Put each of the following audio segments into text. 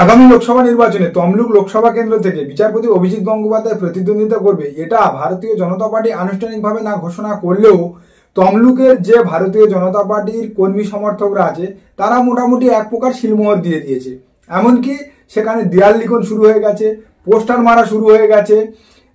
আগামী লোকসভা নির্বাচনে তমলুক লোকসভা কেন্দ্র থেকে বিচারপতি অভিজিৎ গঙ্গোপাধ্যায় প্রতিদ্বন্দ্বিতা করবে, এটা ভারতীয় জনতা পার্টি আনুষ্ঠানিকভাবে না ঘোষণা করলেও তমলুকের যে ভারতীয় জনতা পার্টির কর্মী সমর্থকরা আছে তারা মোটামুটি এক প্রকার শিলমোহর দিয়ে দিয়েছে। এমনকি সেখানে দেয়াল লিখন শুরু হয়ে গেছে, পোস্টার মারা শুরু হয়ে গেছে,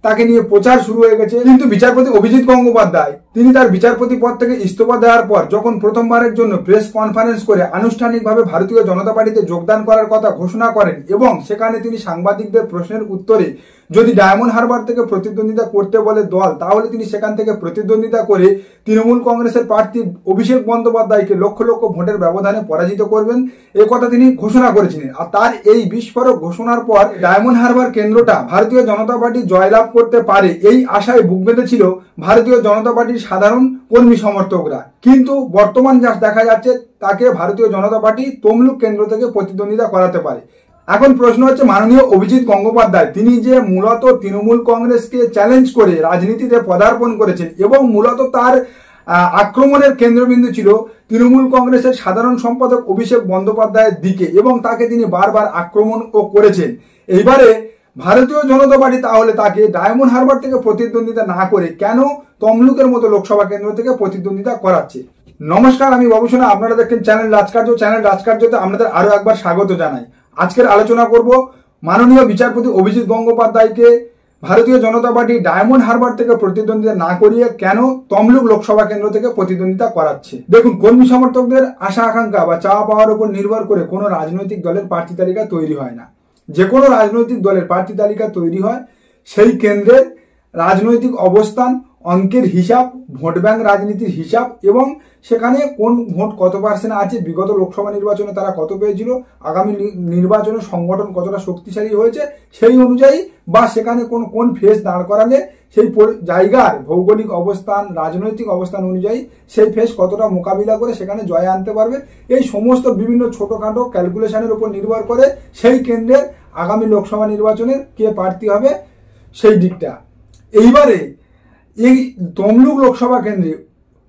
তাকে নিয়ে প্রচার শুরু হয়ে গেছে। কিন্তু বিচারপতি অভিজিৎ গঙ্গোপাধ্যায় তিনি তার বিচারপতি পদ থেকে ইস্তফা দেওয়ার পর যখন প্রথমবারের জন্য প্রেস কনফারেন্স করে আনুষ্ঠানিকভাবে ভারতীয় জনতা পার্টিতে যোগদান করার কথা ঘোষণা করেন এবং সেখানে তিনি সাংবাদিকদের প্রশ্নের উত্তরে যদি ডায়মন্ড হারবার থেকে প্রতিদ্বন্দ্বিতা করতে বলে দল, তাহলে তিনি সেখান থেকে প্রতিদ্বন্দ্বিতা করে তৃণমূল কংগ্রেসের প্রার্থী অভিষেক বন্দ্যোপাধ্যায়কে লক্ষ লক্ষ ভোটের ব্যবধানে পরাজিত করবেন, এ কথা তিনি ঘোষণা করেছিলেন। আর তার এই বিস্ফোরক ঘোষণার পর ডায়মন্ড হারবার কেন্দ্রটা ভারতীয় জনতা পার্টি জয়লাভ করতে পারে এই আশায় বুক বেঁধেছিল ভারতীয় জনতা পার্টির সাধারণ কর্মী সমর্থকরা। কিন্তু বর্তমান যা দেখা যাচ্ছে তাকে ভারতীয় জনতা পার্টি তমলুক কেন্দ্র থেকে প্রতিদ্বন্দ্বিতা করাতে পারে। এখন প্রশ্ন হচ্ছে, মাননীয় অভিজিৎ গঙ্গোপাধ্যায় তিনি যে মূলত তৃণমূল কংগ্রেসকে চ্যালেঞ্জ করে রাজনীতিতে পদার্পণ করেছেন এবং মূলত তার আক্রমণের কেন্দ্রবিন্দু ছিল তৃণমূল কংগ্রেসের সাধারণ সম্পাদক অভিষেক বন্দ্যোপাধ্যায়ের দিকে এবং তাকে তিনি বারবার আক্রমণও করেছেন। এইবারে ভারতীয় জনতা পার্টি তাহলে তাকে ডায়মন্ড হারবার থেকে প্রতিদ্বন্দ্বিতা না করে কেন তমলুকের মতো লোকসভা কেন্দ্র থেকে প্রতিদ্বন্দ্বিতা করাচ্ছে? নমস্কার, আমি বাবু সোনা, আপনারা দেখছেন চ্যানেল রাজকার্য। চ্যানেল রাজকার্যতে আপনাদের আরো একবার স্বাগত জানাই। আজকের আলোচনা করব মাননীয় বিচারপতি অভিজিৎ গঙ্গোপাধ্যায়কে ভারতীয় জনতা পার্টি ডায়মন্ড হারবার থেকে প্রতিদ্বন্দ্বিতা না করিয়ে কেন তমলুক লোকসভা কেন্দ্র থেকে প্রতিদ্বন্দ্বিতা করাচ্ছে। দেখুন, কর্মী সমর্থকদের আশা আকাঙ্ক্ষা বা চাওয়া পাওয়ার উপর নির্ভর করে কোনো রাজনৈতিক দলের প্রার্থী তালিকা তৈরি হয় না। যে কোনো রাজনৈতিক দলের প্রার্থী তালিকা তৈরি হয় সেই কেন্দ্রের রাজনৈতিক অবস্থান, অঙ্কের হিসাব, ভোট ব্যাংক রাজনীতির হিসাব এবং সেখানে কোন ভোট কত পার্সেন্ট আছে, বিগত লোকসভা নির্বাচনে তারা কত পেয়েছিল, আগামী নির্বাচনে সংগঠন কতটা শক্তিশালী হয়েছে সেই অনুযায়ী, বা সেখানে কোন ফেস দাঁড় করালে সেই জায়গার ভৌগোলিক অবস্থান, রাজনৈতিক অবস্থান অনুযায়ী সেই ফেস কতটা মোকাবিলা করে সেখানে জয় আনতে পারবে, এই সমস্ত বিভিন্ন ছোটখাটো ক্যালকুলেশনের উপর নির্ভর করে সেই কেন্দ্রের আগামী লোকসভা নির্বাচনের কে প্রার্থী হবে সেই দিকটা। এইবারে এই তমলুক লোকসভা কেন্দ্রে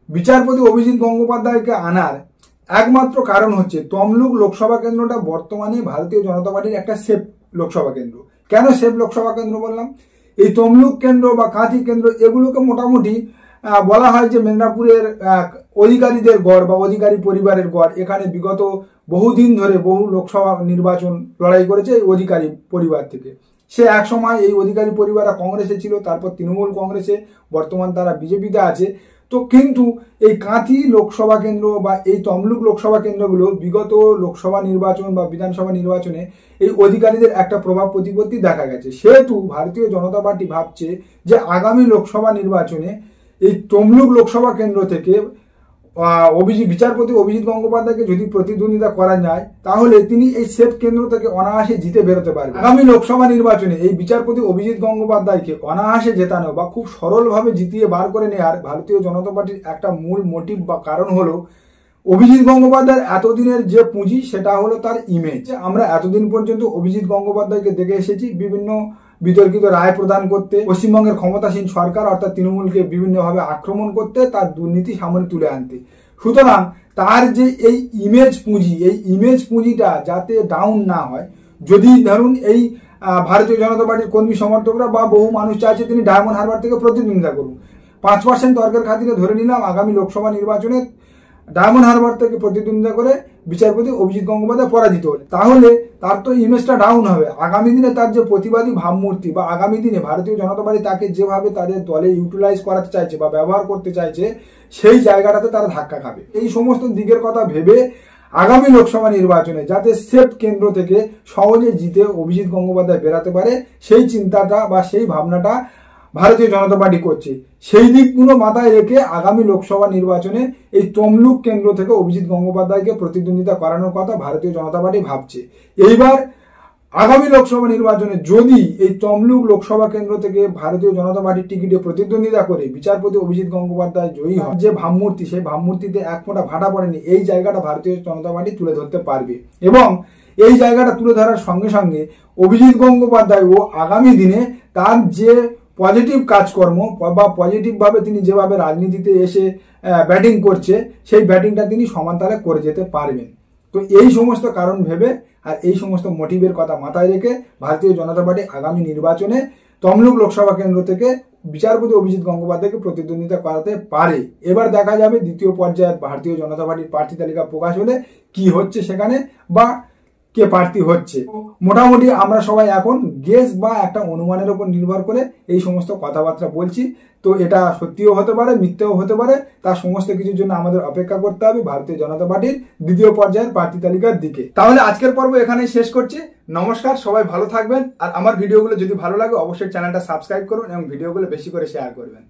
বিচারপতি অভিজিৎ গঙ্গোপাধ্যায়কে আনার একমাত্র কারণ হচ্ছে তমলুক লোকসভা কেন্দ্রটা বর্তমানে ভারতীয় জনতা পার্টির একটা সেফ লোকসভা কেন্দ্র। কেন সেফ লোকসভা কেন্দ্র বললাম? এই তমলুক কেন্দ্র বা কাঁথি কেন্দ্র এগুলোকে মোটামুটি বলা হয় যে মেদিনীপুরের অধিকারীদের গড় বা অধিকারী পরিবারের গড়। এখানে বিগত বহুদিন ধরে বহু লোকসভা নির্বাচন লড়াই করেছে এই অধিকারী পরিবার থেকে। সে এক সময় এই অধিকারী পরিবাররা কংগ্রেসে ছিল, তারপর তৃণমূল কংগ্রেসে, বর্তমান তারা বিজেপিতে আছে। তো কিন্তু এই কাঁথি লোকসভা কেন্দ্র বা এই তমলুক লোকসভা কেন্দ্রগুলো বিগত লোকসভা নির্বাচন বা বিধানসভা নির্বাচনে এই অধিকারীদের একটা প্রভাব প্রতিপত্তি দেখা গেছে। সেহেতু ভারতীয় জনতা পার্টি ভাবছে যে আগামী লোকসভা নির্বাচনে এই তমলুক লোকসভা কেন্দ্র থেকে বিচারপতি অভিজিৎ গঙ্গোপাধ্যায়কে যদি প্রতিদ্বন্দ্বিতা করা যায় তাহলে তিনি এই সেফ কেন্দ্র থেকে অনায়াসে জিতে বেরোতে পারবেন। আগামী লোকসভা নির্বাচনে এই বিচারপতি অভিজিৎ গঙ্গোপাধ্যায়কে অনায়াসে জেতানো বা খুব সরলভাবে জিতিয়ে বার করে নেওয়ার ভারতীয় জনতা পার্টির একটা মূল মোটিভ বা কারণ হলো অভিজিৎ গঙ্গোপাধ্যায়ের এতদিনের যে পুঁজি সেটা হলো তার ইমেজ। আমরা এতদিন পর্যন্ত অভিজিৎ গঙ্গোপাধ্যায়কে দেখে এসেছি বিভিন্ন বিতর্কিত রায় প্রদান করতে, পশ্চিমবঙ্গের ক্ষমতাসীন সরকার অর্থাৎ তৃণমূলকে বিভিন্নভাবে আক্রমণ করতে, তার দুর্নীতি সামনে তুলে আনতে। সুতরাং তার যে এই ইমেজ পুঁজি, এই ইমেজ পুঁজিটা যাতে ডাউন না হয়, যদি ধরুন এই ভারতীয় জনতা পার্টির কর্মী সমর্থকরা বা বহু মানুষ চাইছে তিনি ডায়মন্ড হারবার থেকে প্রতিদ্বন্দ্বিতা করুন, 5% তর্কের খাতিরে ধরে নিলাম আগামী লোকসভা নির্বাচনে ডায়মন্ড হারবার থেকে প্রতিদ্বন্দ্বিতা করে বিচারপতি অভিজিৎ গঙ্গোপাধ্যায় পরাজিত হলে, তাহলে তার তো ইমেজটা ডাউন হবে। আগামী দিনে তার যে প্রতিবাদী ভাবমূর্তি বা আগামী দিনে ভারতীয় জনতা পার্টি তাকে যেভাবে তাদের দলে ইউটিলাইজ করাতে চাইছে বা ব্যবহার করতে চাইছে সেই জায়গাটাতে তারা ধাক্কা খাবে। এই সমস্ত দিকের কথা ভেবে আগামী লোকসভা নির্বাচনে যাতে সেফ কেন্দ্র থেকে সহজে জিতে অভিজিৎ গঙ্গোপাধ্যায় বেরাতে পারে সেই চিন্তাটা বা সেই ভাবনাটা ভারতীয় জনতা পার্টি করছে। সেই দিকগুলো মাথায় রেখে আগামী লোকসভা নির্বাচনে এই তমলুক কেন্দ্র থেকে অভিজিৎ গঙ্গোপাধ্যায়কে প্রতিদ্বন্দ্বিতা করানোর কথা ভারতীয় জনতা পার্টি ভাবছে। এইবার আগামী লোকসভা নির্বাচনে যদি এই তমলুক লোকসভা কেন্দ্র থেকে ভারতীয় জনতা পার্টির টিকিটে প্রতিদ্বন্দ্বিতা করে বিচারপতি অভিজিৎ গঙ্গোপাধ্যায় জয়ী হয়, যে ভাবমূর্তি সেই ভাবমূর্তিতে এক ফোঁটা ভাটা পড়েনি, এই জায়গাটা ভারতীয় জনতা পার্টি তুলে ধরতে পারবে এবং এই জায়গাটা তুলে ধরার সঙ্গে সঙ্গে অভিজিৎ গঙ্গোপাধ্যায় ও আগামী দিনে তার যে পজিটিভ কাজকর্ম বা পজিটিভভাবে তিনি যেভাবে রাজনীতিতে এসে ব্যাটিং করছে সেই ব্যাটিংটা তিনি সমানতালে করে যেতে পারবেন। তো এই সমস্ত কারণ ভেবে আর এই সমস্ত মোটিভের কথা মাথায় রেখে ভারতীয় জনতা পার্টি আগামী নির্বাচনে তমলুক লোকসভা কেন্দ্র থেকে বিচারপতি অভিজিৎ গঙ্গোপাধ্যায়কে প্রতিদ্বন্দ্বিতা করাতে পারে। এবার দেখা যাবে দ্বিতীয় পর্যায়ের ভারতীয় জনতা পার্টির প্রার্থী তালিকা প্রকাশ হলে কি হচ্ছে সেখানে, বা কে প্রার্থী হচ্ছে। মোটামুটি আমরা সবাই এখন গেস বা একটা অনুমানের উপর নির্ভর করে এই সমস্ত কথাবার্তা বলছি। তো এটা সত্যিও হতে পারে, মিথ্যেও হতে পারে, তার সমস্ত কিছুর জন্য আমাদের অপেক্ষা করতে হবে ভারতীয় জনতা পার্টির দ্বিতীয় পর্যায়ের প্রার্থী তালিকার দিকে। তাহলে আজকের পর্ব এখানেই শেষ করছি। নমস্কার, সবাই ভালো থাকবেন। আর আমার ভিডিওগুলো যদি ভালো লাগে অবশ্যই চ্যানেলটা সাবস্ক্রাইব করুন এবং ভিডিওগুলো বেশি করে শেয়ার করবেন।